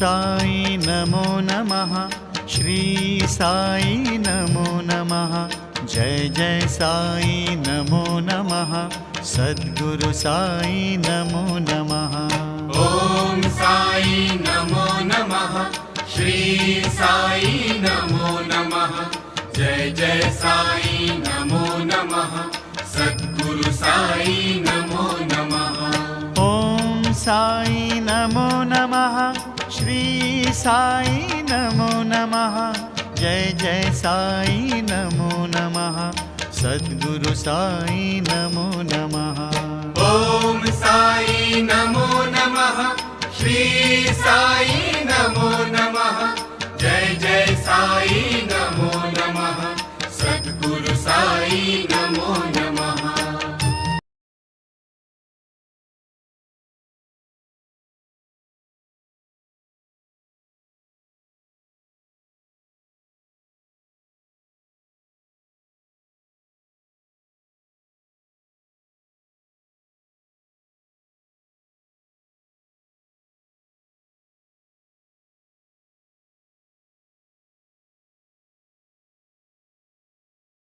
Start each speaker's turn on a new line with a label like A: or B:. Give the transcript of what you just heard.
A: साई नमो नमः। श्री साई नमो नमः। जय जय साई नमो नमः। सद्गुरु साई नमो नमः।
B: ओम साई नमो नमः। श्री साई नमो नमः। जय जय साई नमो नमः। सद्गुरु साई नमो नमः।
A: ओम साई नमो नमः। श्री साई नमो नमः। जय जय साई नमो नमः। सद्गुरु साई नमो नमः।